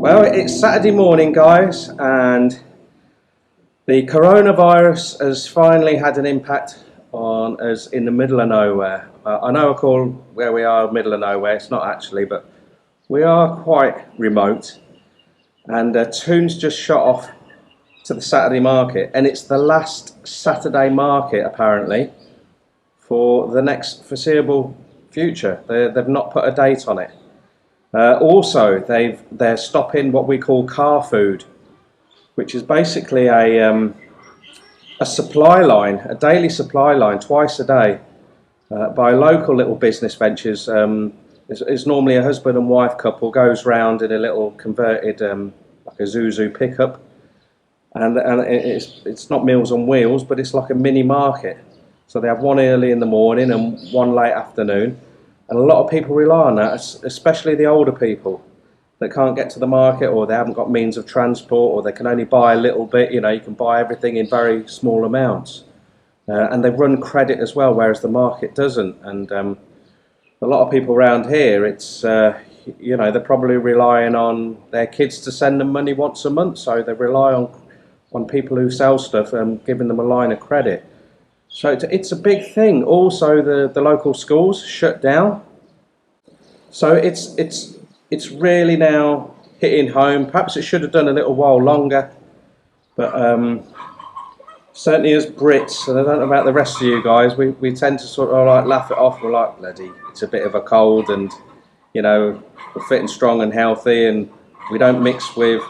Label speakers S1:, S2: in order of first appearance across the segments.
S1: Well, it's Saturday morning, guys, and the coronavirus has finally had an impact on us in the middle of nowhere. I know I call where we are middle of nowhere, it's not actually, but we are quite remote. And Toon's just shot off to the Saturday market, and it's the last Saturday market apparently for the next foreseeable future. They've not put a date on it. Also, they're stopping what we call car food, which is basically a supply line, a daily supply line, twice a day, by local little business ventures. It's normally a husband and wife couple goes round in a little converted, like a Zuzu pickup, and it's not Meals on Wheels, but it's like a mini market. So they have one early in the morning and one late afternoon. And a lot of people rely on that, especially the older people that can't get to the market, or they haven't got means of transport, or they can only buy a little bit. You know, you can buy everything in very small amounts. And they run credit as well, whereas the market doesn't. And a lot of people around here, it's, you know, they're probably relying on their kids to send them money once a month. So they rely on people who sell stuff and giving them a line of credit. So it's a big thing. Also, the local schools shut down. So it's really now hitting home. Perhaps it should have done a little while longer, but certainly as Brits, and I don't know about the rest of you guys, we tend to sort of like laugh it off. We're like, bloody, it's a bit of a cold, and you know, we're fit and strong and healthy, and we don't mix with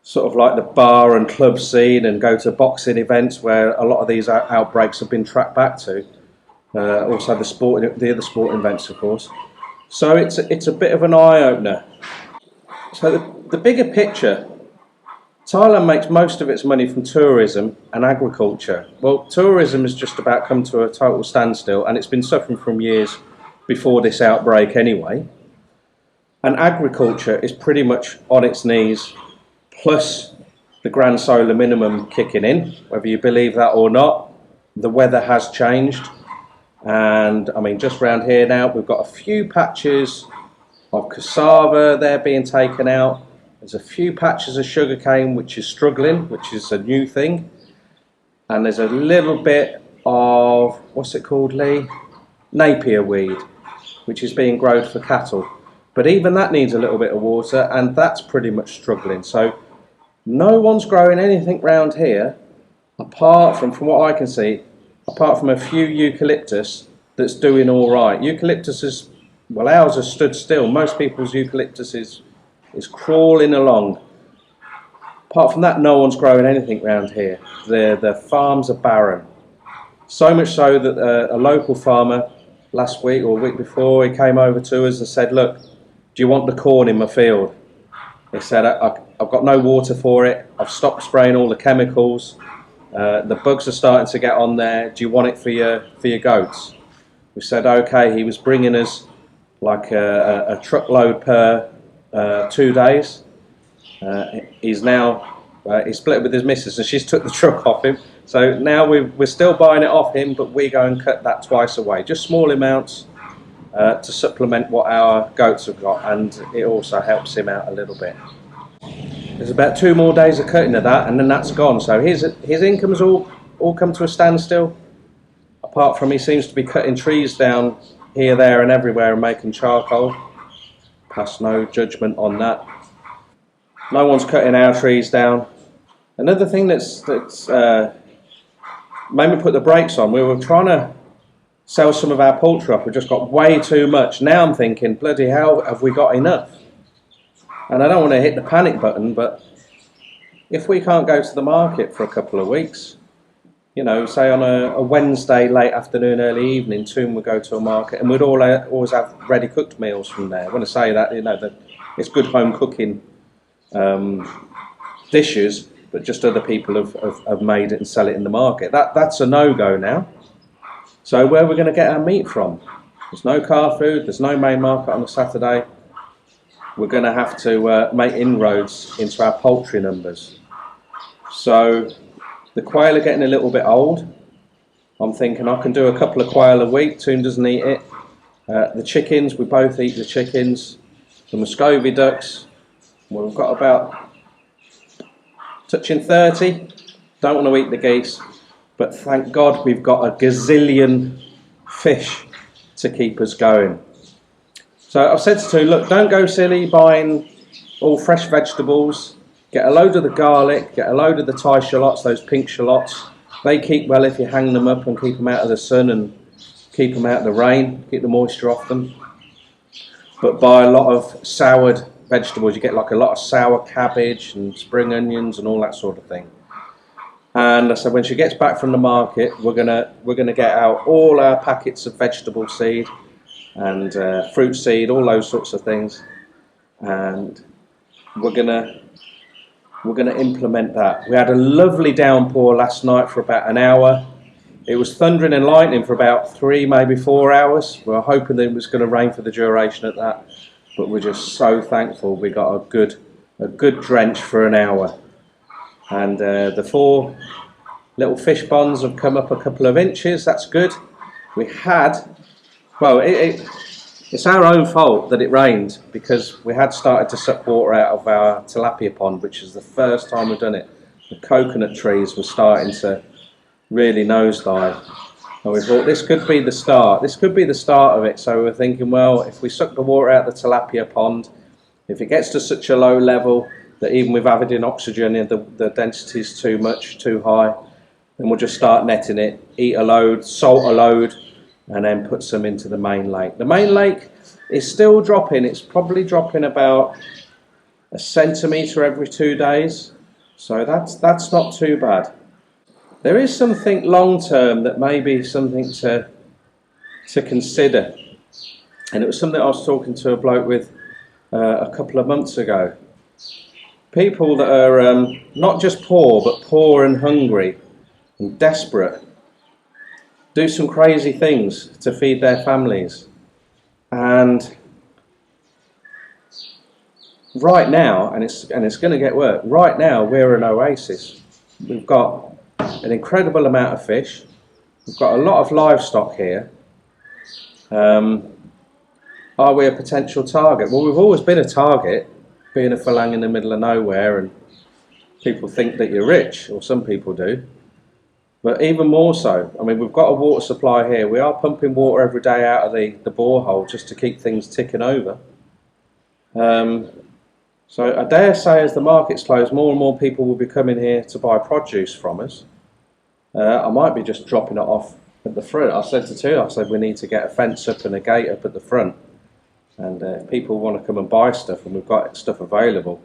S1: sort of like the bar and club scene and go to boxing events where a lot of these outbreaks have been tracked back to. Also the other sporting events, of course. So it's a bit of an eye-opener. So the bigger picture, Thailand makes most of its money from tourism and agriculture. Well, tourism has just about come to a total standstill, and it's been suffering from years before this outbreak anyway. And agriculture is pretty much on its knees, plus the grand solar minimum kicking in. Whether you believe that or not, the weather has changed. And I mean, just around here now, we've got a few patches of cassava, they're being taken out. There's a few patches of sugarcane which is struggling, which is a new thing. And there's a little bit of, what's it called, Lee? Napier weed, which is being grown for cattle. But even that needs a little bit of water, and that's pretty much struggling. So no one's growing anything round here, apart from what I can see, apart from a few eucalyptus that's doing all right. Eucalyptus is, well, ours has stood still. Most people's eucalyptus is crawling along. Apart from that, no one's growing anything round here. The farms are barren. So much so that a local farmer last week or week before, he came over to us and said, look, do you want the corn in my field? He said, I've got no water for it. I've stopped spraying all the chemicals. The bugs are starting to get on there. Do you want it for your goats? We said, okay. He was bringing us like a truckload per 2 days. He's now, he split it with his missus, and she's took the truck off him. So now we're still buying it off him, but we go and cut that twice a way. Just small amounts to supplement what our goats have got, and it also helps him out a little bit. There's about 2 more days of cutting of that, and then that's gone. So his income's all come to a standstill. Apart from he seems to be cutting trees down here, there, and everywhere and making charcoal. Pass no judgment on that. No one's cutting our trees down. Another thing that's made me put the brakes on. We were trying to sell some of our poultry off. We just got way too much. Now I'm thinking, bloody hell, have we got enough? And I don't want to hit the panic button, but if we can't go to the market for a couple of weeks, you know, say on a Wednesday late afternoon, early evening, Toon would go to a market, and we'd always have ready cooked meals from there. When I say that, you know, that it's good home cooking dishes, but just other people have made it and sell it in the market. That's a no-go now. So where are we going to get our meat from? There's no car food, there's no main market on a Saturday. We're going to have to make inroads into our poultry numbers. So the quail are getting a little bit old. I'm thinking I can do a couple of quail a week. Toon doesn't eat it. The chickens, we both eat the chickens. The Muscovy ducks, Well, we've got about touching 30. Don't want to eat the geese, but thank God we've got a gazillion fish to keep us going. So I've said to Stu, look, don't go silly buying all fresh vegetables. Get a load of the garlic, get a load of the Thai shallots, those pink shallots. They keep well if you hang them up and keep them out of the sun and keep them out of the rain, keep the moisture off them. But buy a lot of soured vegetables. You get like a lot of sour cabbage and spring onions and all that sort of thing. And so when she gets back from the market, we're gonna get out all our packets of vegetable seed and fruit seed, all those sorts of things, and we're gonna implement that. We had a lovely downpour last night for about an hour. It was thundering and lightning for about 3, maybe 4 hours. We were hoping that it was going to rain for the duration of that, but we're just so thankful we got a good drench for an hour. And the 4 little fish ponds have come up a couple of inches. That's good. We had, well, it's our own fault that it rained, because we had started to suck water out of our tilapia pond, which is the first time we've done it. The coconut trees were starting to really nosedive, and we thought this could be the start. This could be the start of it. So we were thinking, well, if we suck the water out of the tilapia pond, if it gets to such a low level that even with adding oxygen and the density is too much, too high, then we'll just start netting it, eat a load, salt a load, and then put some into the main lake. The main lake is still dropping. It's probably dropping about 1 centimetre every 2 days, so that's not too bad. There is something long term that may be something to consider, and it was something I was talking to a bloke with a couple of months ago. People that are not just poor, but poor and hungry and desperate, do some crazy things to feed their families. And right now, and it's going to get worse, right now we're an oasis. We've got an incredible amount of fish. We've got a lot of livestock here. Are we a potential target? Well, we've always been a target, being a phalang in the middle of nowhere, and people think that you're rich, or some people do. But even more so, I mean, we've got a water supply here. We are pumping water every day out of the borehole just to keep things ticking over. So I dare say as the market's closed, more and more people will be coming here to buy produce from us. I might be just dropping it off at the front. I said to Tua, I said we need to get a fence up and a gate up at the front. And if people want to come and buy stuff and we've got stuff available,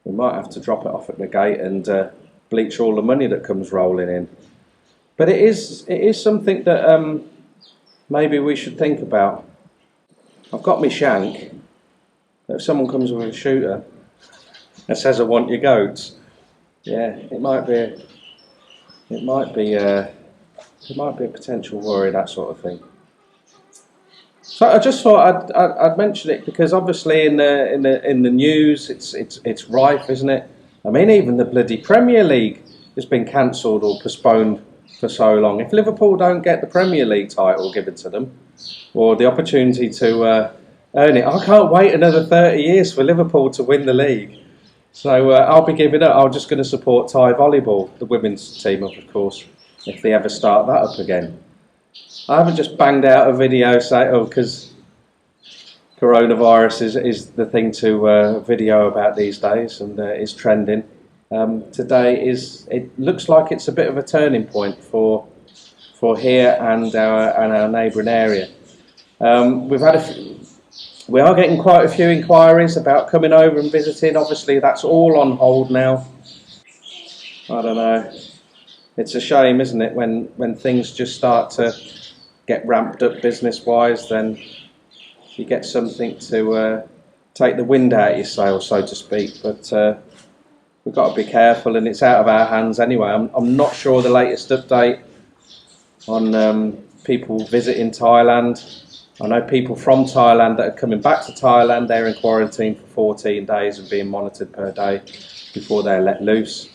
S1: we might have to drop it off at the gate and bleach all the money that comes rolling in. But it is something that maybe we should think about. I've got my shank. If someone comes with a shooter and says, "I want your goats," yeah, it might be a potential worry, that sort of thing. So I just thought I'd mention it, because obviously in the news it's rife, isn't it? I mean, even the bloody Premier League has been cancelled or postponed for so long. If Liverpool don't get the Premier League title given to them, or the opportunity to earn it, I can't wait another 30 years for Liverpool to win the league. So I'll be giving up. I'm just going to support Thai volleyball, the women's team, of course, if they ever start that up again. I haven't just banged out a video saying, oh, because coronavirus is the thing to video about these days, and is trending. Today it looks like it's a bit of a turning point for here and our neighbouring area. We are getting quite a few inquiries about coming over and visiting. Obviously, that's all on hold now. I don't know. It's a shame, isn't it, when things just start to get ramped up business-wise, then you get something to take the wind out of your sails, so to speak. But we've got to be careful, and it's out of our hands anyway. I'm not sure the latest update on people visiting Thailand. I know people from Thailand that are coming back to Thailand. They're in quarantine for 14 days and being monitored per day before they're let loose.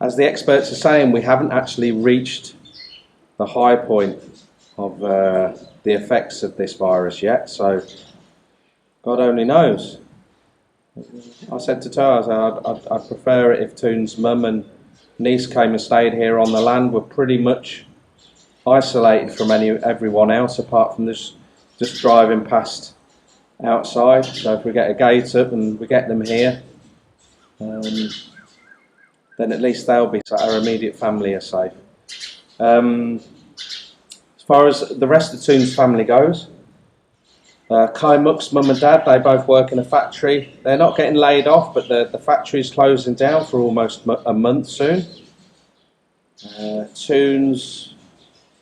S1: As the experts are saying, we haven't actually reached the high point of the effects of this virus yet, so God only knows. I said to Tara, I'd prefer it if Toon's mum and niece came and stayed here on the land. We're pretty much isolated from everyone else apart from just driving past outside. So if we get a gate up and we get them here, then at least they'll be, so our immediate family are safe. As far as the rest of Toon's family goes, Kai Mook's mum and dad, they both work in a factory. They're not getting laid off, but the factory's closing down for almost a month soon. Toon's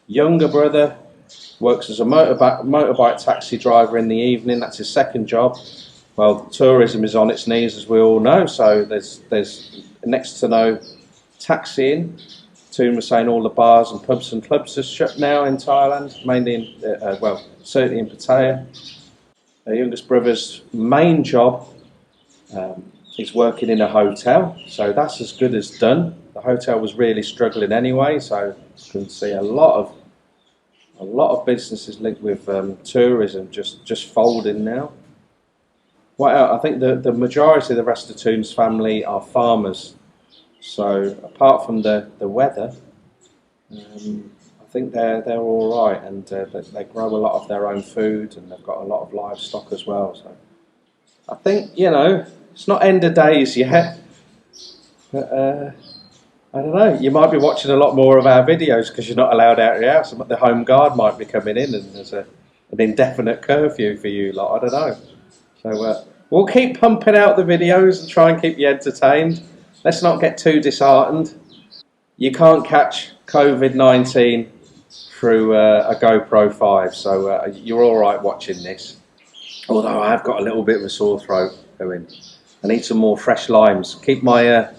S1: younger brother works as a motorbike taxi driver in the evening. That's his second job. Well, tourism is on its knees, as we all know, so there's next to no taxiing. Toon was saying all the bars and pubs and clubs are shut now in Thailand, mainly in, certainly in Pattaya. Her youngest brother's main job is working in a hotel, so that's as good as done. The hotel was really struggling anyway, so you can see a lot of businesses linked with tourism just folding now. Well, I think the majority of the rest of Toon's family are farmers, so apart from the weather, I think they're all right, and they grow a lot of their own food, and they've got a lot of livestock as well. So I think, it's not end of days yet, but I don't know. You might be watching a lot more of our videos because you're not allowed out of your house. The home guard might be coming in, and there's an indefinite curfew for you lot. I don't know. So we'll keep pumping out the videos and try and keep you entertained. Let's not get too disheartened. You can't catch COVID-19 through a GoPro 5, so you're all right watching this. Although I have got a little bit of a sore throat going. I need some more fresh limes. Keep my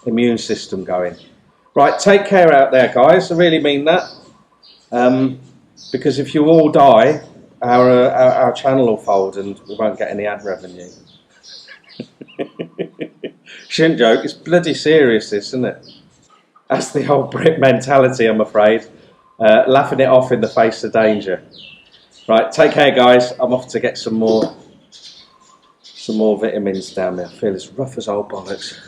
S1: immune system going. Right, take care out there, guys. I really mean that. Because if you all die, our channel will fold and we won't get any ad revenue. Shouldn't joke. It's bloody serious, this, isn't it? That's the old Brit mentality, I'm afraid. Laughing it off in the face of danger. Right, take care, guys. I'm off to get some more vitamins down there. I feel as rough as old bollocks.